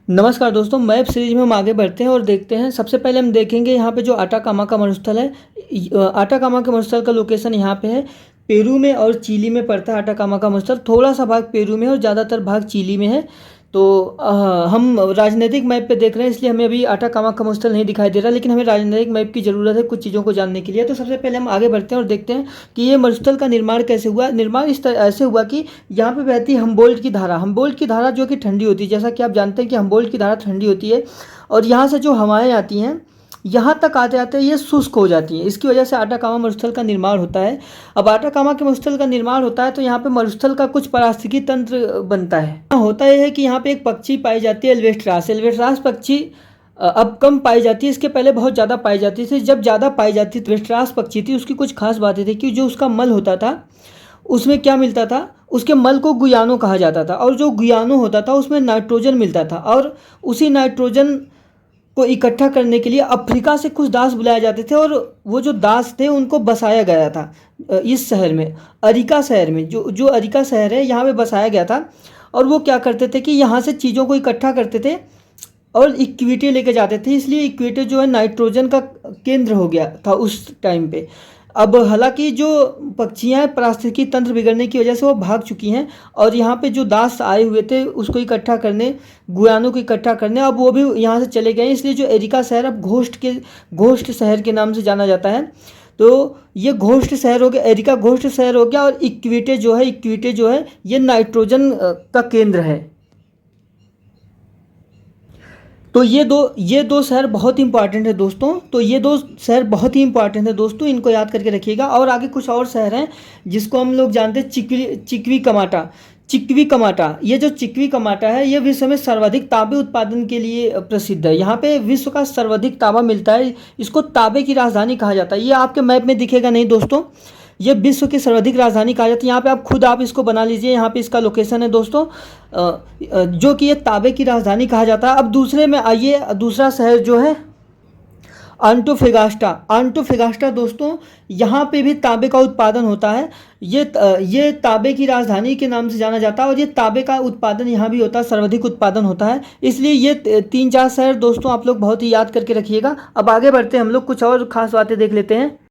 नमस्कार दोस्तों, map series में हम आगे बढ़ते हैं और देखते हैं। सबसे पहले हम देखेंगे यहाँ पे जो आटाकामा का मरुस्थल है। आटाकामा के मरुस्थल का लोकेशन यहाँ पे है, पेरू में और चिली में पड़ता है। आटाकामा का मरुस्थल थोड़ा सा भाग पेरू में और ज़्यादातर भाग चिली में है। तो हम राजनीतिक मैप पे देख रहे हैं, इसलिए हमें अभी आटाकामा का मरुस्थल नहीं दिखाई दे रहा, लेकिन हमें राजनीतिक मैप की ज़रूरत है कुछ चीज़ों को जानने के लिए। तो सबसे पहले हम आगे बढ़ते हैं और देखते हैं कि ये मरुस्थल का निर्माण कैसे हुआ। निर्माण इस तरह ऐसे हुआ कि यहाँ पे बहती है हम्बोल्ट की धारा। हम्बोल्ट की धारा जो कि ठंडी होती है, जैसा कि आप जानते हैं कि हम्बोल्ट की धारा ठंडी होती है, और यहाँ से जो हवाएं आती हैं यहाँ तक आते आते ये शुष्क हो जाती हैं। इसकी वजह से आटाकामा मरुस्थल का निर्माण होता है। अब आटाकामा के मरुस्थल का निर्माण होता है तो यहाँ पे मरुस्थल का कुछ पारिस्थितिकी तंत्र बनता है। होता यह है कि यहाँ पे एक पक्षी पाई जाती है, एल्वेस्ट्रास। एल्वेस्ट्रास पक्षी अब कम पाई जाती है, इसके पहले बहुत ज़्यादा पाई जाती थी। जब ज़्यादा पाई जाती थी एल्वेस्ट्रास पक्षी थी, उसकी कुछ खास बातें थी कि जो उसका मल होता था उसमें क्या मिलता था, उसके मल को गुयानो कहा जाता था, और जो गुयानो होता था उसमें नाइट्रोजन मिलता था, और उसी नाइट्रोजन को इकट्ठा करने के लिए अफ्रीका से कुछ दास बुलाए जाते थे, और वो जो दास थे उनको बसाया गया था इस शहर में, अरिका शहर में। जो जो अरिका शहर है यहाँ पे बसाया गया था। और वो क्या करते थे कि यहाँ से चीज़ों को इकट्ठा करते थे और इक्विटी लेके जाते थे। इसलिए इक्वेटर जो है नाइट्रोजन का केंद्र हो गया था उस टाइम पे। अब हालांकि जो पक्षियाँ हैं पारिस्थितिकी तंत्र बिगड़ने की वजह से वो भाग चुकी हैं, और यहाँ पे जो दास आए हुए थे उसको इकट्ठा करने, गुयानों को इकट्ठा करने, अब वो भी यहाँ से चले गए। इसलिए जो एरिका शहर अब घोष्ट शहर के नाम से जाना जाता है। तो ये घोष्ट शहर हो गया, एरिका घोष्ट शहर हो गया। और इक्विटे जो है ये नाइट्रोजन का केंद्र है। तो ये दो शहर बहुत इंपॉर्टेंट है दोस्तों। तो ये दो शहर बहुत ही इंपॉर्टेंट है दोस्तों, इनको याद करके रखिएगा। और आगे कुछ और शहर हैं जिसको हम लोग जानते हैं, चिकवी कमाटा। चिकवी कमाटा, ये जो चिकवी कमाटा है ये विश्व में सर्वाधिक तांबे उत्पादन के लिए प्रसिद्ध है। यहाँ पे विश्व का सर्वाधिक तांबा मिलता है। इसको तांबे की राजधानी कहा जाता है। ये आपके मैप में दिखेगा नहीं दोस्तों, ये विश्व की सर्वाधिक राजधानी कहा जाती है। यहाँ पे आप खुद आप इसको बना लीजिए, यहाँ पे इसका लोकेशन है दोस्तों, जो कि ये तांबे की राजधानी कहा जाता है। अब दूसरे में आइए, दूसरा शहर जो है आंटोफेगास्टा। आंटोफेगास्टा दोस्तों, यहाँ पे भी तांबे का उत्पादन होता है। ये तांबे की राजधानी के नाम से जाना जाता है, और ये तांबे का उत्पादन यहाँ भी होता है, सर्वाधिक उत्पादन होता है। इसलिए ये 3-4 शहर दोस्तों आप लोग बहुत ही याद करके रखिएगा। अब आगे बढ़ते हैं हम लोग, कुछ और खास बातें देख लेते हैं।